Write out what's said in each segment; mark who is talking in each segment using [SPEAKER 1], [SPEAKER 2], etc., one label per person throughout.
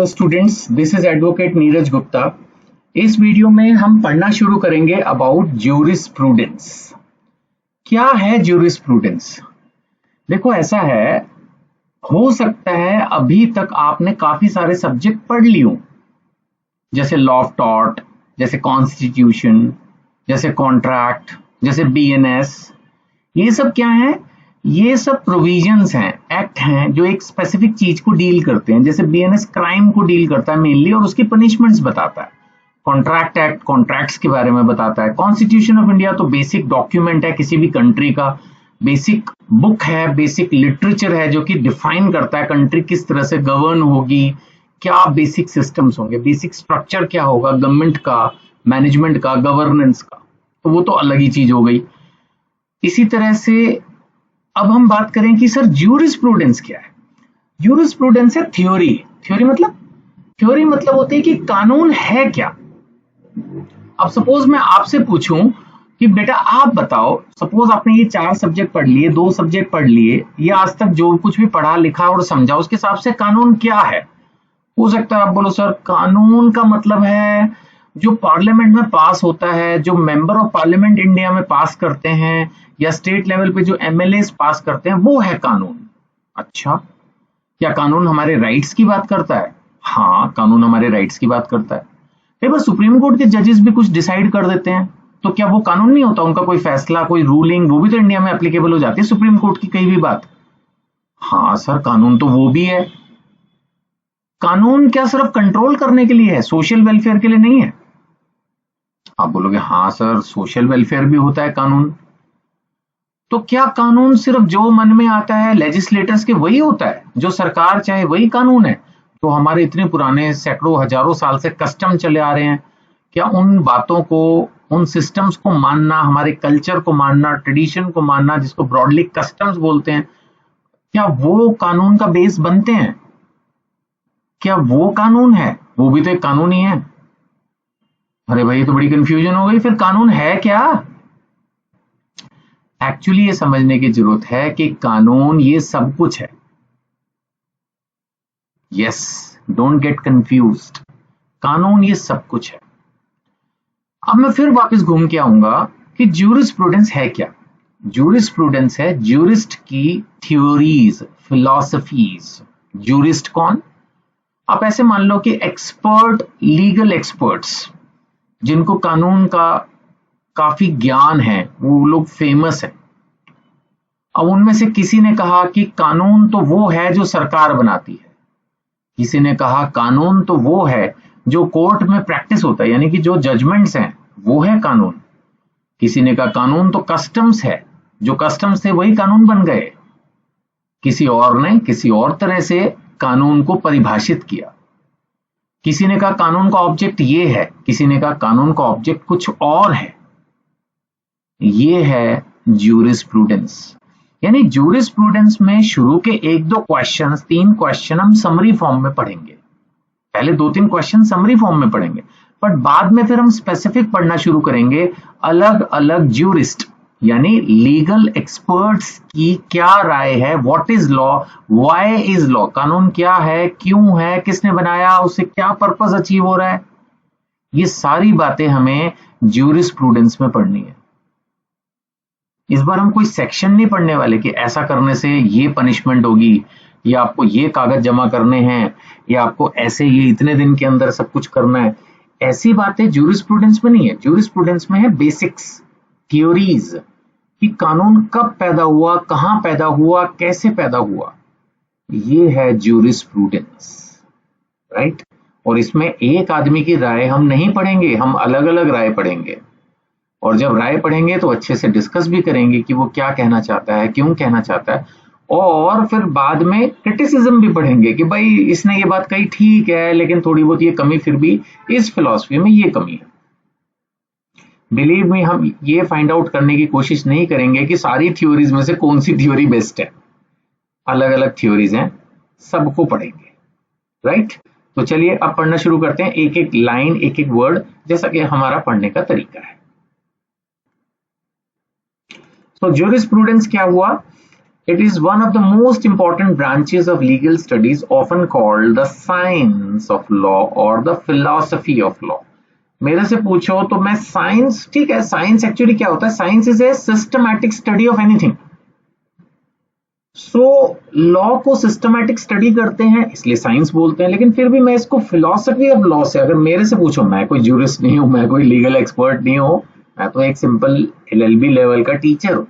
[SPEAKER 1] Hello students, this is advocate Neeraj Gupta. इस video में हम पढ़ना शुरू करेंगे अबाउट ज्यूरिस्प्रूडेंस। क्या है ज्यूरिस्प्रूडेंस? देखो, ऐसा है, हो सकता है अभी तक आपने काफी सारे सब्जेक्ट पढ़ लिए हों, जैसे लॉ ऑफ टॉर्ट, जैसे कॉन्स्टिट्यूशन, जैसे कॉन्ट्रैक्ट, जैसे बीएनएस। ये सब क्या है? ये सब प्रोविजंस हैं, एक्ट हैं जो एक स्पेसिफिक चीज को डील करते हैं। जैसे बीएनएस क्राइम को डील करता है मेनली और उसकी पनिशमेंट्स बताता है। कॉन्ट्रैक्ट एक्ट कॉन्ट्रैक्ट्स के बारे में बताता है। कॉन्स्टिट्यूशन ऑफ इंडिया तो बेसिक डॉक्यूमेंट है किसी भी कंट्री का, बेसिक बुक है, बेसिक लिटरेचर है जो कि डिफाइन करता है कंट्री किस तरह से गवर्न होगी, क्या बेसिक सिस्टम्स होंगे, बेसिक स्ट्रक्चर क्या होगा गवर्नमेंट का, मैनेजमेंट का, गवर्नेंस का। तो वो तो अलग ही चीज हो गई। इसी तरह से अब हम बात करें कि सर ज्यूरिस्प्रूडेंस क्या है। ज्यूरिस्प्रूडेंस है थ्योरी। थ्योरी मतलब होती है कि कानून है क्या। अब सपोज मैं आपसे पूछूं कि बेटा आप बताओ, सपोज आपने ये 4 सब्जेक्ट पढ़ लिए, 2 सब्जेक्ट पढ़ लिए, ये आज तक जो कुछ भी पढ़ा लिखा और समझा उसके हिसाब से कानून क्या है। हो सकता है आप बोलो सर कानून का मतलब है जो पार्लियामेंट में पास होता है, जो मेंबर ऑफ पार्लियामेंट इंडिया में पास करते हैं, या स्टेट लेवल पे जो एमएलए पास करते हैं, वो है कानून। अच्छा, क्या कानून हमारे राइट्स की बात करता है? हाँ, कानून हमारे राइट्स की बात करता है। कई बार सुप्रीम कोर्ट के जजेस भी कुछ डिसाइड कर देते हैं, तो क्या वो कानून नहीं होता? उनका कोई फैसला, कोई रूलिंग, वो भी तो इंडिया में एप्लीकेबल हो जाती है सुप्रीम कोर्ट की कई भी बात। हाँ सर, कानून तो वो भी है। कानून क्या सिर्फ कंट्रोल करने के लिए है, सोशल वेलफेयर के लिए नहीं है? आप बोलोगे हाँ सर, सोशल वेलफेयर भी होता है कानून। तो क्या कानून सिर्फ जो मन में आता है लेजिस्लेटर्स के वही होता है, जो सरकार चाहे वही कानून है? तो हमारे इतने पुराने सैकड़ों हजारों साल से कस्टम चले आ रहे हैं, क्या उन बातों को, उन सिस्टम्स को मानना, हमारे कल्चर को मानना, ट्रेडिशन को मानना, जिसको ब्रॉडली कस्टम्स बोलते हैं, क्या वो कानून का बेस बनते हैं? क्या वो कानून है? वो भी तो एक कानून ही है। अरे भाई, तो बड़ी कंफ्यूजन हो गई। फिर कानून है क्या? एक्चुअली ये समझने की जरूरत है कि कानून ये सब कुछ है। Yes, don't get confused. कानून ये सब कुछ है। अब मैं फिर वापस घूम के आऊंगा कि ज्यूरिस्प्रूडेंस है क्या। ज्यूरिस्प्रूडेंस है ज्यूरिस्ट की थ्योरीज, फिलॉसफीज। ज्यूरिस्ट कौन? आप ऐसे मान लो कि एक्सपर्ट, लीगल एक्सपर्ट्स, जिनको कानून का काफी ज्ञान है, वो लोग फेमस है। अब उनमें से किसी ने कहा कि कानून तो वो है जो सरकार बनाती है, किसी ने कहा कानून तो वो है जो कोर्ट में प्रैक्टिस होता है, यानी कि जो जजमेंट्स हैं वो है कानून। किसी ने कहा कानून तो कस्टम्स है, जो कस्टम्स थे वही कानून बन गए। किसी और ने किसी और तरह से कानून को परिभाषित किया। किसी ने कहा कानून का ऑब्जेक्ट ये है, किसी ने कहा कानून का ऑब्जेक्ट कुछ और है। ये है ज्यूरिस्प्रूडेंस। यानी ज्यूरिस्प्रूडेंस में शुरू के 1-2 क्वेश्चन, 3 क्वेश्चन हम समरी फॉर्म में पढ़ेंगे। पहले 2-3 क्वेश्चन समरी फॉर्म में पढ़ेंगे, बट बाद में फिर हम स्पेसिफिक पढ़ना शुरू करेंगे। अलग अलग ज्यूरिस्ट यानी लीगल एक्सपर्ट्स की क्या राय है, what is law, why is law, कानून क्या है, क्यों है, किसने बनाया, उससे क्या पर्पस अचीव हो रहा है। ये सारी बातें हमें ज्यूरिस्प्रूडेंस में पढ़नी है। इस बार हम कोई सेक्शन नहीं पढ़ने वाले कि ऐसा करने से ये पनिशमेंट होगी, या आपको ये कागज जमा करने हैं, या आपको ऐसे ये इतने दिन के अंदर सब कुछ करना है। ऐसी बातें ज्यूरिस्प्रूडेंस में नहीं है। ज्यूरिस्प्रूडेंस में है बेसिक्स, थ्योरीज, कि कानून कब पैदा हुआ, कहां पैदा हुआ, कैसे पैदा हुआ। ये है ज्यूरिस्प्रूडेंस, राइट। और इसमें एक आदमी की राय हम नहीं पढ़ेंगे, हम अलग अलग राय पढ़ेंगे। और जब राय पढ़ेंगे तो अच्छे से डिस्कस भी करेंगे कि वो क्या कहना चाहता है, क्यों कहना चाहता है। और फिर बाद में क्रिटिसिज्म भी पढ़ेंगे कि भाई इसने ये बात कही ठीक है, लेकिन थोड़ी बहुत ये कमी फिर भी इस फिलॉसफी में ये कमी है। बिलीव मी, हम ये फाइंड आउट करने की कोशिश नहीं करेंगे कि सारी थ्योरीज में से कौन सी थ्योरी बेस्ट है। अलग अलग थ्योरीज हैं, सबको पढ़ेंगे, राइट। तो चलिए अब पढ़ना शुरू करते हैं, एक एक लाइन, एक एक वर्ड, जैसा कि हमारा पढ़ने का तरीका है। तो ज्यूरिस्प्रूडेंस क्या हुआ? It is one of the most important branches of legal studies, often called the science of law or the philosophy of law. मेरे से पूछो तो मैं साइंस, ठीक है, साइंस एक्चुअली क्या होता है? Science is a systematic study of anything. So law को सिस्टमैटिक स्टडी करते हैं इसलिए साइंस बोलते हैं. लेकिन फिर भी मैं इसको फिलॉसफी ऑफ लॉ से, अगर मेरे से पूछो, मैं कोई जूरिस्ट नहीं हूं, मैं कोई लीगल एक्सपर्ट नहीं हूं, मैं तो एक सिंपल LLB लेवल का टीचर हूं.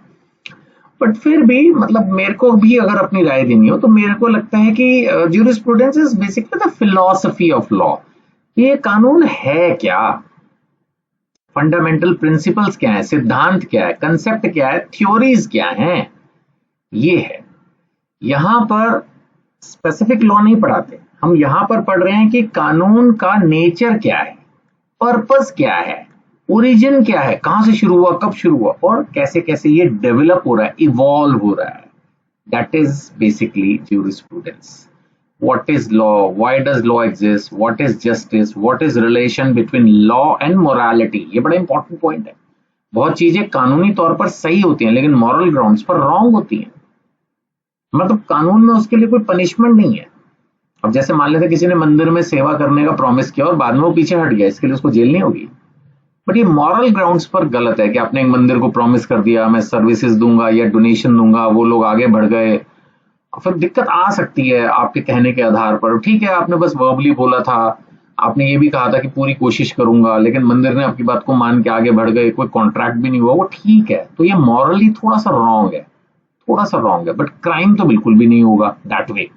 [SPEAKER 1] बट फिर भी मतलब मेरे को भी अगर अपनी राय देनी हो तो मेरे को लगता है कि jurisprudence is basically the philosophy of law. ये कानून है क्या, फंडामेंटल प्रिंसिपल्स क्या है, सिद्धांत क्या है, कंसेप्ट क्या है, थ्योरीज क्या है, ये है. यहां पर स्पेसिफिक लॉ नहीं पढ़ाते, हम यहां पर पढ़ रहे हैं कि कानून का नेचर क्या है, पर्पस क्या है, ओरिजिन क्या है, कहां से शुरू हुआ, कब शुरू हुआ, और कैसे कैसे ये डेवलप हो रहा है, इवॉल्व हो रहा है. That is basically jurisprudence. What is law? Why does law exist? What is justice? What is relation between law and morality? ये बड़ा इंपॉर्टेंट पॉइंट है. बहुत चीजें कानूनी तौर पर सही होती हैं लेकिन मॉरल ग्राउंड्स पर रॉन्ग होती हैं. मतलब कानून में उसके लिए कोई पनिशमेंट नहीं है. अब जैसे मान लेते किसी ने मंदिर में सेवा करने का प्रॉमिस किया और बाद में वो पीछे हट गया, इसके लिए उसको जेल नहीं होगी. बट ये मॉरल ग्राउंड्स पर गलत है कि आपने एक मंदिर को प्रॉमिस कर दिया, मैं सर्विसेज दूंगा या डोनेशन दूंगा, वो लोग आगे बढ़ गए, फिर दिक्कत आ सकती है आपके कहने के आधार पर. ठीक है, आपने बस वर्बली बोला था, आपने ये भी कहा था कि पूरी कोशिश करूंगा, लेकिन मंदिर ने आपकी बात को मान के आगे बढ़ गए, कोई कॉन्ट्रैक्ट भी नहीं हुआ, वो ठीक है. तो ये मॉरली थोड़ा सा रॉन्ग है, थोड़ा सा रॉन्ग है, बट क्राइम तो बिल्कुल भी नहीं होगा दैट वे.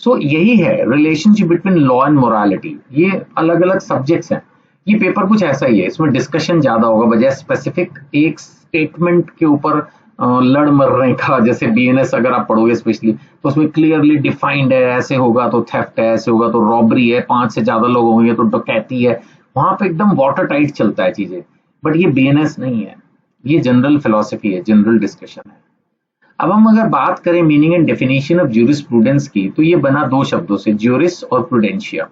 [SPEAKER 1] सो यही है relationship between law and morality. ये अलग अलग सब्जेक्ट्स हैं. ये पेपर कुछ ऐसा ही है, इसमें डिस्कशन ज्यादा होगा बजाय स्पेसिफिक एक स्टेटमेंट के ऊपर लड़ मरने का. जैसे BNS अगर आप पढ़ोगे स्पेशली तो उसमें क्लियरली डिफाइंड है, ऐसे होगा तो थेफ्ट है, ऐसे होगा तो रॉबरी है, 5 से ज्यादा लोग होंगे तो डकैती है. वहां पे एकदम वाटर टाइट चलता है चीजें. बट ये BNS नहीं है, ये जनरल फिलोसफी है, जनरल डिस्कशन है. अब हम अगर बात करें meaning and definition of jurisprudence की, तो ये बना 2 शब्दों से, ज्यूरिस और प्रूडेंशिया.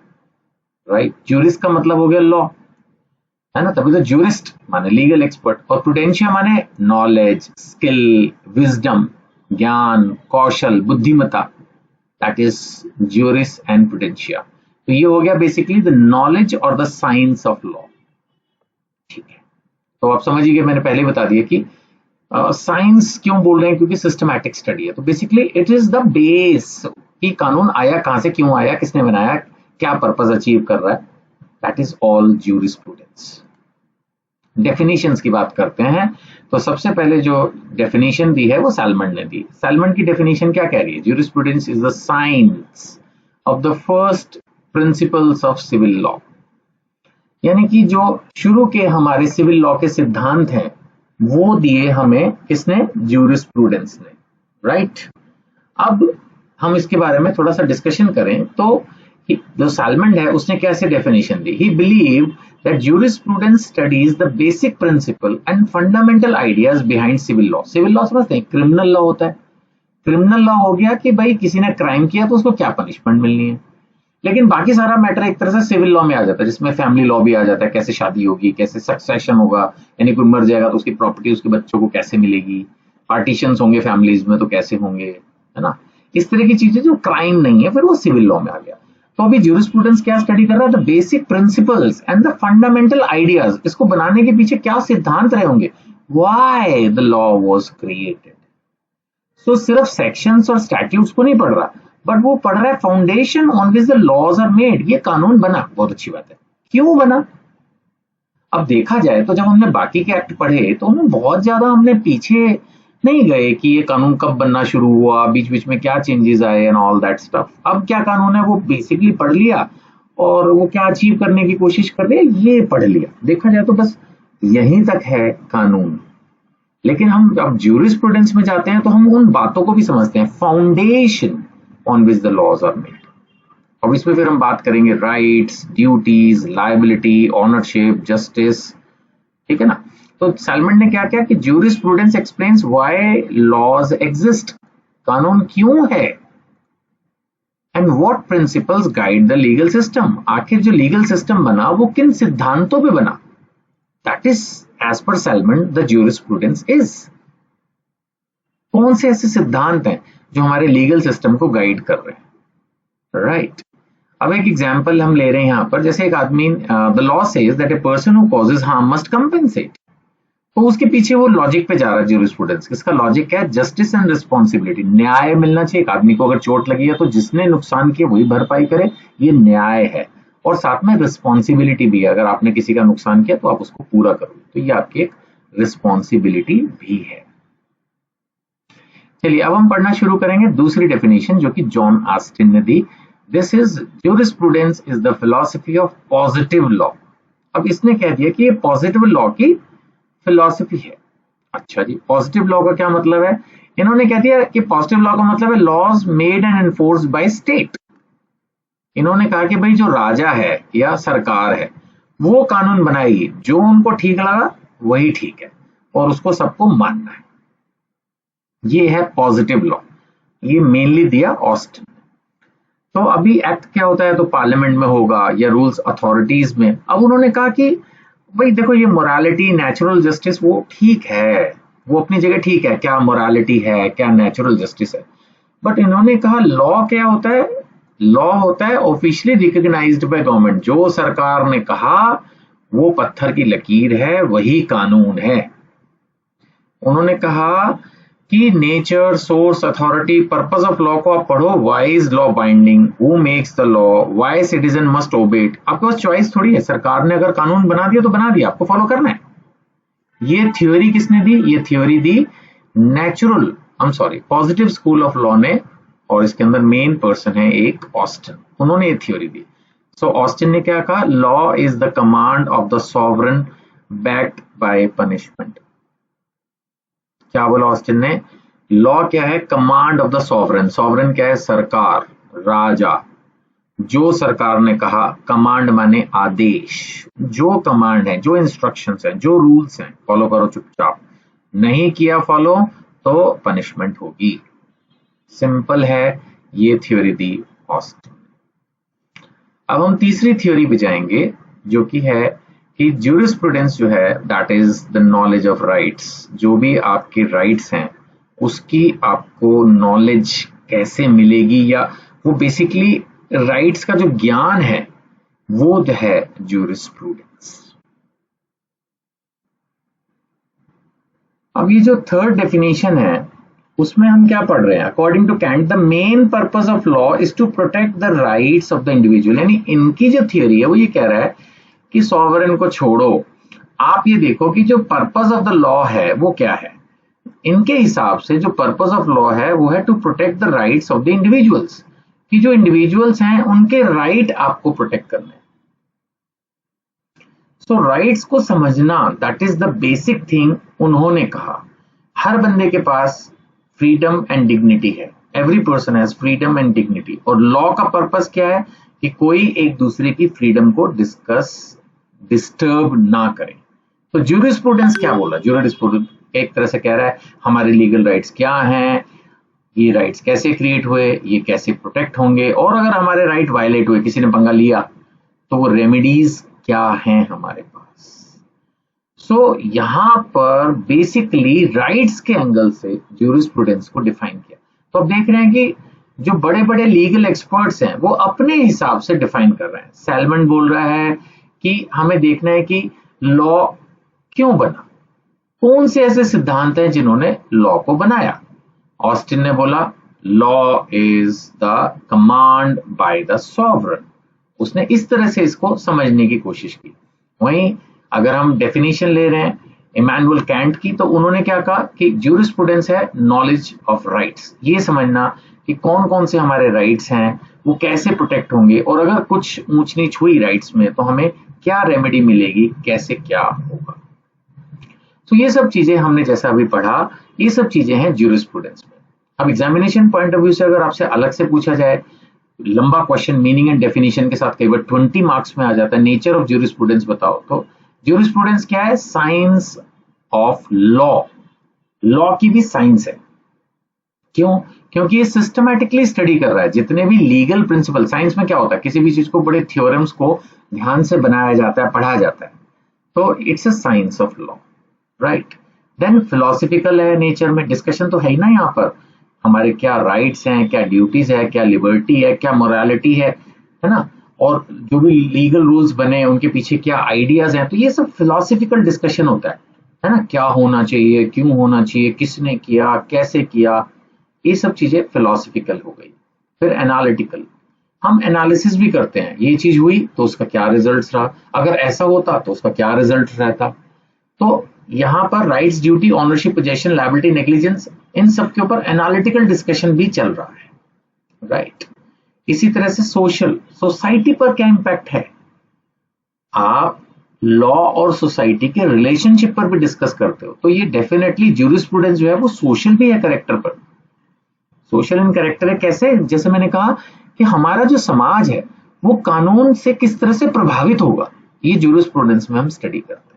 [SPEAKER 1] राइट, ज्यूरिस का मतलब हो गया लॉ, है ना, तभी तो ज्यूरिस्ट माने लीगल एक्सपर्ट, और प्रूडेंशिया माने नॉलेज, स्किल, विजडम, ज्ञान, कौशल, बुद्धिमत्ता. That is juris and prudentia. तो ये हो गया बेसिकली द नॉलेज और द साइंस ऑफ लॉ. ठीक है, तो आप समझिए, मैंने पहले बता दिया कि साइंस क्यों बोल रहे हैं, क्योंकि सिस्टमैटिक स्टडी है. तो basically it is the base कि कानून आया कहां से, क्यों आया, किसने बनाया, क्या पर्पस अचीव कर रहा है. That is all jurisprudence. Definitions की बात करते हैं तो सबसे पहले जो डेफिनेशन दी है वो सैलमन ने दी. सैलमन की डेफिनेशन क्या कह रही है? Jurisprudence is the science of the first principles of civil law. यानी कि जो शुरू के हमारे सिविल लॉ के सिद्धांत हैं वो दिए हमें किसने? ज्यूरिस्प्रूडेंस ने. राइट, अब हम इसके बारे में थोड़ा सा डिस्कशन करें. तो जो सैलमन है उसने कैसे definition the? He believe that jurisprudence studies the basic principle and fundamental ideas behind civil law. Civil law समझते हैं, क्रिमिनल लॉ होता है. क्रिमिनल लॉ हो गया कि भाई किसी ने क्राइम किया तो उसको क्या पनिशमेंट मिलनी है. लेकिन बाकी सारा मैटर एक तरह से सिविल लॉ में आ जाता है, जिसमें फैमिली लॉ भी आ जाता है, कैसे शादी होगी, कैसे सक्सेशन होगा, यानी कोई मर जाएगा तो उसकी प्रॉपर्टी उसके बच्चों को कैसे मिलेगी, पार्टीशंस होंगे फैमिलीज में तो कैसे होंगे, है ना. इस तरह की चीजें जो क्राइम नहीं है, फिर वो सिविल लॉ में आ गया. तो अभी ज्यूरिस्प्रूडेंस क्या स्टडी कर रहा है? The basic principles and the fundamental ideas. इसको बनाने के पीछे क्या सिद्धांत रहे होंगे, why the law was created. So सिर्फ सेक्शंस और स्टैट्यूट्स को नहीं पढ़ रहा, बट वो पढ़ रहा है foundation on which the laws are made. ये कानून बना, बहुत अच्छी बात है, क्यों बना? अब देखा जाए तो जब हमने बाकी के एक्ट पढ़े तो उनमें बहुत ज्यादा हमने पीछे नहीं गए कि ये कानून कब बनना शुरू हुआ, बीच बीच में क्या चेंजेस आए एंड ऑल दैट स्टफ. अब क्या कानून है वो बेसिकली पढ़ लिया और वो क्या अचीव करने की कोशिश कर रहे हैं ये पढ़ लिया. देखा जाए तो बस यहीं तक है कानून. लेकिन हम अब ज्यूरिस्प्रूडेंस में जाते हैं तो हम उन बातों को भी समझते हैं, foundation on which the laws are made. अब इसमें फिर हम बात करेंगे rights, duties, liability, ownership, justice. ठीक है ना. तो सैलमन ने क्या किया कि jurisprudence explains why laws exist. कानून क्यों है, and what principles guide the legal system. आखिर जो लीगल सिस्टम बना वो किन सिद्धांतों पे बना. That is as per Salmond the jurisprudence is. कौन से ऐसे सिद्धांत हैं जो हमारे लीगल सिस्टम को गाइड कर रहे हैं, राइट। अब एक एग्जांपल हम ले रहे हैं यहाँ पर, जैसे एक आदमी, the law says that a person who causes harm must compensate, तो उसके पीछे वो लॉजिक पे जा रहा है ज्यूरिस्प्रूडेंस। इसका लॉजिक क्या है? जस्टिस एंड रिस्पॉन्सिबिलिटी, न्याय मिलना चाहिए। एक आदमी को अगर चोट लगी है तो जिसने नुकसान किया वही भरपाई करे, ये न्याय है। और साथ में रिस्पॉन्सिबिलिटी भी है, अगर आपने किसी का नुकसान किया तो आप उसको पूरा करो, तो ये आपकी एक रिस्पॉन्सिबिलिटी भी है। चलिए अब हम पढ़ना शुरू करेंगे दूसरी डेफिनेशन जो कि जॉन ऑस्टिन ने दी। This is jurisprudence is the philosophy of positive law. अब इसने कह दिया कि ये पॉजिटिव लॉ की फिलॉसफी है। अच्छा जी, पॉजिटिव लॉ का क्या मतलब है? इन्होंने कह दिया कि पॉजिटिव लॉ का मतलब है laws made and enforced by state. इन्होंने कहा कि भाई जो राजा है या सरकार है वो कानून बनाएगी, जो उनको ठीक लगा वही ठीक है और उसको सबको मानना है। ये है पॉजिटिव लॉ, ये मेनली दिया ऑस्टिन। तो अभी एक्ट क्या होता है? तो पार्लियामेंट में होगा या रूल्स अथॉरिटीज में। अब उन्होंने कहा कि भाई देखो, ये मोरालिटी, नेचुरल जस्टिस वो ठीक है, वो अपनी जगह ठीक है, क्या मोरालिटी है, क्या नेचुरल जस्टिस है। बट इन्होंने कहा लॉ क्या होता है? लॉ होता है ऑफिशियली रिकॉग्नाइज्ड बाय गवर्नमेंट। जो सरकार ने कहा वो पत्थर की लकीर है, वही कानून है। उन्होंने कहा कि nature, source, authority, purpose of law को आप पढ़ो। Why is law binding, who makes the law, why citizen must ओबे इट। आपके पास चॉइस थोड़ी है, सरकार ने अगर कानून बना दिया तो बना दिया, आपको फॉलो करना है। ये थ्योरी किसने दी? ये theory the positive school of law ने, और इसके अंदर मेन पर्सन है एक ऑस्टिन। उन्होंने ये थ्योरी दी। सो ऑस्टिन ने क्या कहा? Law is the command of the sovereign backed by punishment. क्या बोला ऑस्टिन ने? लॉ क्या है? Command of the sovereign. Sovereign क्या है? सरकार, राजा। जो सरकार ने कहा, कमांड माने आदेश, जो कमांड है, जो इंस्ट्रक्शंस है, जो रूल्स हैं, फॉलो करो चुपचाप। नहीं किया फॉलो तो पनिशमेंट होगी। सिंपल है, ये थ्योरी दी ऑस्टिन। अब हम तीसरी थ्योरी पे जाएंगे जो कि है कि ज्यूरिस्प्रूडेंस जो है that is the knowledge of rights. जो भी आपके राइट्स हैं उसकी आपको नॉलेज कैसे मिलेगी, या वो बेसिकली राइट्स का जो ज्ञान है वो जो है ज्यूरिस्प्रूडेंस। अब ये जो थर्ड डेफिनेशन है उसमें हम क्या पढ़ रहे हैं? According to Kant the main purpose of law is to protect the rights of the individual. यानी इनकी जो थियोरी है वो ये कह रहा है कि सॉवरेन को छोड़ो, आप ये देखो कि जो पर्पस ऑफ द लॉ है वो क्या है। इनके हिसाब से जो पर्पस ऑफ लॉ है वो है to protect the rights of the individuals, कि जो इंडिविजुअल्स हैं उनके राइट आपको प्रोटेक्ट करने। सो राइट्स को समझना that is the basic thing. उन्होंने कहा हर बंदे के पास फ्रीडम एंड डिग्निटी है, every person has freedom and dignity. और लॉ का पर्पस क्या है? कि कोई एक दूसरे की फ्रीडम को डिस्टर्ब ना करे। तो ज्यूरिस्प्रूडेंस क्या बोला? ज्यूरिस्प्रूडेंस एक तरह से कह रहा है हमारे लीगल राइट्स क्या हैं, ये राइट्स कैसे क्रिएट हुए, ये कैसे प्रोटेक्ट होंगे, और अगर हमारे राइट वायलेट हुए, किसी ने पंगा लिया, तो वो रेमेडीज क्या हैं हमारे पास। सो यहां पर बेसिकली राइट्स के एंगल से ज्यूरिस्प्रूडेंस को डिफाइन किया। तो अब देख रहे हैं कि जो बड़े बड़े लीगल एक्सपर्ट्स हैं वो अपने हिसाब से डिफाइन कर रहे हैं। सैलमन बोल रहा है कि हमें देखना है कि लॉ क्यों बना, कौन से ऐसे सिद्धांत हैं जिन्होंने लॉ को बनाया। ऑस्टिन ने बोला law is the command by the sovereign. उसने इस तरह से इसको समझने की कोशिश की। वहीं अगर हम डेफिनेशन ले रहे हैं इमैनुअल कैंट की, तो उन्होंने क्या कहा कि ज्यूरिस्प्रूडेंस है नॉलेज ऑफ राइट्स। ये समझना कि कौन कौन से हमारे राइट्स हैं, वो कैसे प्रोटेक्ट होंगे, और अगर कुछ ऊंच नीच हुई राइट्स में तो हमें क्या रेमेडी मिलेगी, कैसे क्या होगा। तो ये सब चीजें हमने जैसा अभी पढ़ा, ये सब चीजें हैं ज्यूरिस्प्रूडेंस में। अब एग्जामिनेशन पॉइंट ऑफ व्यू से अगर आपसे अलग से पूछा जाए, लंबा क्वेश्चन मीनिंग एंड डेफिनेशन के साथ कई बार 20 मार्क्स में आ जाता है, नेचर ऑफ ज्यूरिस्प्रूडेंस बताओ, तो ज्यूरिस्प्रूडेंस क्या है? Science of law. लॉ की भी साइंस है। क्यों? क्योंकि ये सिस्टमैटिकली स्टडी कर रहा है जितने भी लीगल प्रिंसिपल। साइंस में क्या होता है? किसी भी चीज को बड़े थ्योरम्स को ध्यान से बनाया जाता है, पढ़ा जाता है, तो it's a science of law, right. Then philosophical है नेचर में, डिस्कशन तो है ही ना यहाँ पर, हमारे क्या राइट्स हैं, क्या ड्यूटीज है, क्या लिबर्टी है, क्या मोरालिटी है ना, और जो भी लीगल रूल्स बने उनके पीछे क्या आइडियाज हैं, तो ये सब फिलोसफिकल डिस्कशन होता है ना, क्या होना चाहिए, क्यों होना चाहिए, किसने किया, कैसे किया, ये सब चीजें फिलोसफिकल हो गई। फिर एनालिटिकल, हम एनालिसिस भी करते हैं, ये चीज हुई तो उसका क्या रिजल्ट रहा, अगर ऐसा होता तो उसका क्या रिजल्ट रहता। तो यहाँ पर rights, duty, ownership, possession, liability, negligence, इन सब के ऊपर एनालिटिकल डिस्कशन भी चल रहा है, राइट। इसी तरह से सोशल, सोसाइटी पर क्या इंपैक्ट है, आप लॉ और सोसाइटी के रिलेशनशिप पर भी डिस्कस करते हो, तो ये डेफिनेटली ज्यूरिस्प्रूडेंस जो है वो सोशल भी है कैरेक्टर पर, सोशल इन कैरेक्टर है। कैसे, जैसे मैंने कहा कि हमारा जो समाज है वो कानून से किस तरह से प्रभावित होगा, ये ज्यूरिस्प्रूडेंस में हम स्टडी करते हैं।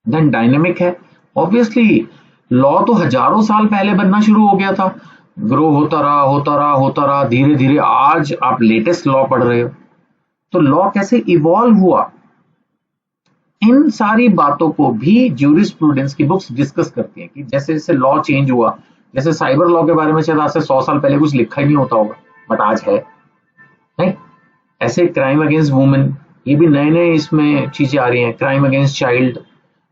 [SPEAKER 1] देन डायनेमिक है, ऑब्वियसली लॉ तो हजारों साल पहले बनना शुरू हो गया था, ग्रो होता रहा होता रहा होता रहा, धीरे धीरे आज आप लेटेस्ट लॉ पढ़ रहे हो, तो लॉ कैसे इवॉल्व हुआ, इन सारी बातों को भी ज्यूरिस्प्रूडेंस की बुक्स डिस्कस करती हैं कि जैसे जैसे लॉ चेंज हुआ, जैसे साइबर लॉ के बारे में शायद आज से 100 साल पहले कुछ लिखा ही नहीं होता होगा, बट आज है, नहीं? ऐसे क्राइम अगेंस्ट वुमेन, ये भी नए नए इसमें चीजें आ रही हैं, क्राइम अगेंस्ट चाइल्ड,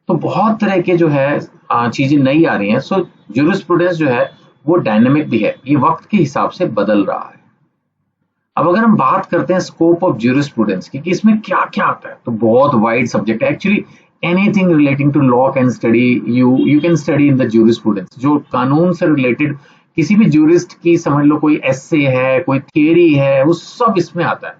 [SPEAKER 1] तो बहुत तरह के जो है चीजें नई आ रही हैं। सो ज्यूरिस्प्रूडेंस जो है वो डायनेमिक भी है, ये वक्त के हिसाब से बदल रहा है। अब अगर हम बात करते हैं स्कोप ऑफ ज्यूरिस्प्रूडेंस की कि इसमें क्या क्या आता है, तो बहुत वाइड सब्जेक्ट है actually, anything relating to law can study, you can study in the jurisprudence. जो कानून से रिलेटेड किसी भी ज्यूरिस्ट की समझ लो कोई एस्से है, कोई थियरी है, वो सब इसमें आता है।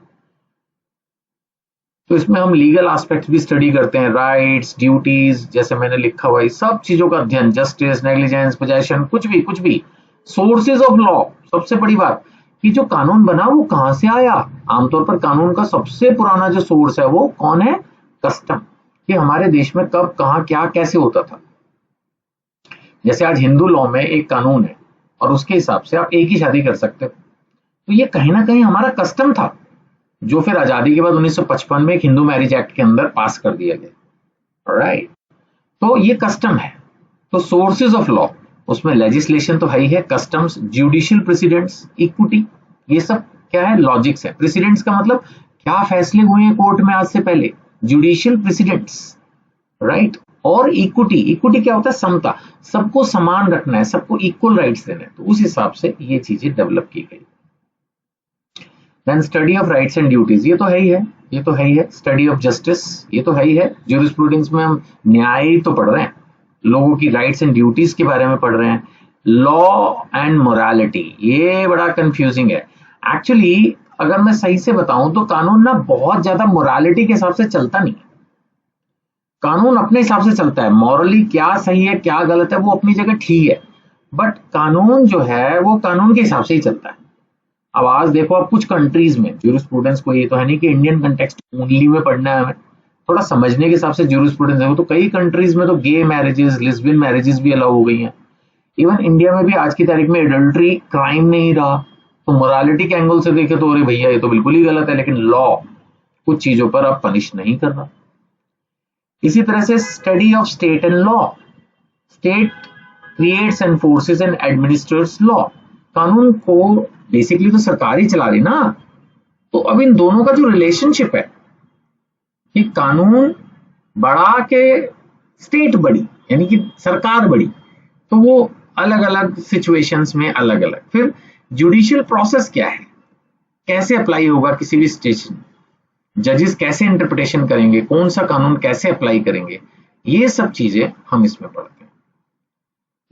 [SPEAKER 1] तो इसमें हम लीगल एस्पेक्ट भी स्टडी करते हैं, राइट्स, ड्यूटीज, जैसे मैंने लिखा हुआ है, सब चीजों का अध्ययन, जस्टिस, नेग्लिजेंस, पोजेशन, कुछ भी। सोर्सेज ऑफ लॉ, सबसे बड़ी बात कि जो कानून बना वो कहां से आया। आमतौर पर कानून का सबसे पुराना जो सोर्स है वो कौन है, कस्टम, कि हमारे देश में कब कहां क्या कैसे होता था। जैसे आज हिंदू लॉ में एक कानून है और उसके हिसाब से आप एक ही शादी कर सकते हो, तो ये कहीं ना कहीं हमारा कस्टम था, जो फिर आजादी के बाद 1955 में एक हिंदू मैरिज एक्ट के अंदर पास कर दिया गया, राइट। तो ये कस्टम है। तो सोर्सेज ऑफ लॉ, उसमें लेजिस्लेशन तो है ही है, कस्टम्स, जुडिशियल प्रेसिडेंट्स, इक्विटी, ये सब क्या है, लॉजिक्स है। प्रेसिडेंट्स का मतलब क्या फैसले हुए हैं कोर्ट में आज से पहले, जुडिशियल प्रेसिडेंट्स, राइट। और इक्विटी, इक्विटी क्या होता है, समता, सबको समान रखना है, सबको इक्वल राइट्स देना है, तो उस हिसाब से ये चीजें डेवलप की गई। Then study of rights and duties, ये तो है ही है, ये तो है ही है। स्टडी ऑफ जस्टिस, ये तो है ही है, ज्यूरिस्प्रूडेंस में हम न्याय तो पढ़ रहे हैं, लोगों की राइट्स एंड ड्यूटीज के बारे में पढ़ रहे हैं। लॉ एंड मोरालिटी, ये बड़ा कंफ्यूजिंग है एक्चुअली। अगर मैं सही से बताऊं तो कानून ना बहुत ज्यादा मोरालिटी के हिसाब से चलता नहीं है, कानून अपने हिसाब से चलता है, मॉरली क्या सही है क्या गलत है वो अपनी जगह ठीक है, बट कानून जो है वो कानून के हिसाब से ही चलता है। अब आज देखो, अब कुछ कंट्रीज में ज्यूरिस्प्रूडेंस को, ये तो है नहीं कि इंडियन कंटेक्स्ट ओनली में पढ़ना है हमें, थोड़ा समझने के हिसाब से ज्यूरिस्प्रूडेंस है। तो कई कंट्रीज में तो गे मैरिजेस, लिस्बियन मैरिजेस भी अलाउ हो गई हैं। इवन इंडिया में भी आज की तारीख में एडल्ट्री क्राइम नहीं रहा, तो मोरालिटी के एंगल से देखे तो अरे भैया ये तो बिल्कुल ही गलत है, लेकिन लॉ कुछ चीजों पर अब पनिश नहीं कर रहा। इसी तरह से study of state and law, state creates, enforces and administrates law, कानून को बेसिकली तो सरकार ही चला रही ना, तो अब इन दोनों का जो रिलेशनशिप है कि कानून बड़ा के स्टेट बड़ी, यानी कि सरकार बड़ी, तो वो अलग अलग सिचुएशंस में अलग अलग। फिर जुडिशियल प्रोसेस क्या है, कैसे अप्लाई होगा किसी भी स्टेशन, जजेस कैसे इंटरप्रिटेशन करेंगे, कौन सा कानून कैसे अप्लाई करेंगे, ये सब चीजें हम इसमें पढ़ते हैं।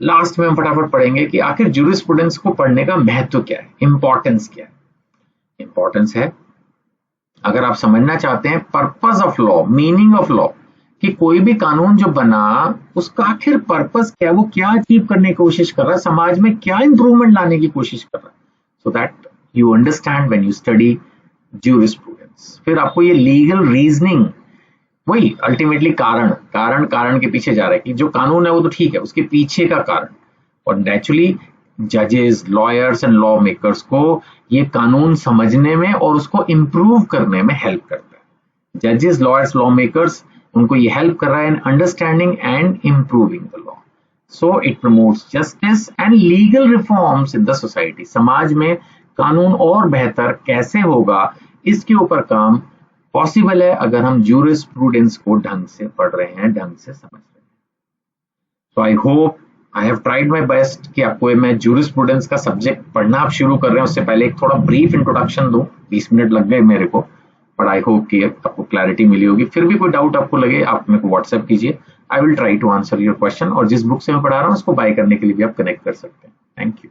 [SPEAKER 1] लास्ट में हम फटाफट पढ़ेंगे कि आखिर ज्यूरिस्प्रूडेंस को पढ़ने का महत्व क्या है, इंपॉर्टेंस क्या है। इंपॉर्टेंस है, अगर आप समझना चाहते हैं purpose of law, meaning of law, कि कोई भी कानून जो बना उसका आखिर पर्पस क्या है, वो क्या अचीव करने की कोशिश कर रहा है, समाज में क्या इंप्रूवमेंट लाने की कोशिश कर रहा है, so that you understand when you study jurisprudence. फिर आपको ये लीगल रीजनिंग, वही अल्टीमेटली कारण के पीछे जा रहा है कि जो कानून है वो तो ठीक है, उसके पीछे का कारण, और नेचुरली जजेस, लॉयर्स एंड लॉ मेकर्स को ये कानून समझने में और उसको इम्प्रूव करने में हेल्प करता है। जजेस, लॉयर्स, लॉ मेकर्स उनको ये हेल्प कर रहा है in understanding and improving the law. So it promotes justice and legal reforms in the society. समाज में कानून और बेहतर कैसे होगा, इसके ऊपर काम पॉसिबल है अगर हम ज्यूरिस्प्रूडेंस को ढंग से पढ़ रहे हैं, ढंग से समझ रहे हैं। So I hope I have tried my best कि आपको मैं ज्यूरिस्प्रूडेंस का सब्जेक्ट पढ़ना आप शुरू कर रहे हैं उससे पहले एक थोड़ा ब्रीफ इंट्रोडक्शन दूं। 20 मिनट लग गए मेरे को, बट आई होप कि आपको क्लैरिटी मिली होगी। फिर भी कोई डाउट आपको लगे आप मेरे को व्हाट्सएप कीजिए, I will try to answer your question. और जिस बुक से मैं पढ़ा रहा हूँ उसको बाय करने के लिए भी आप कनेक्ट कर सकते हैं। Thank you.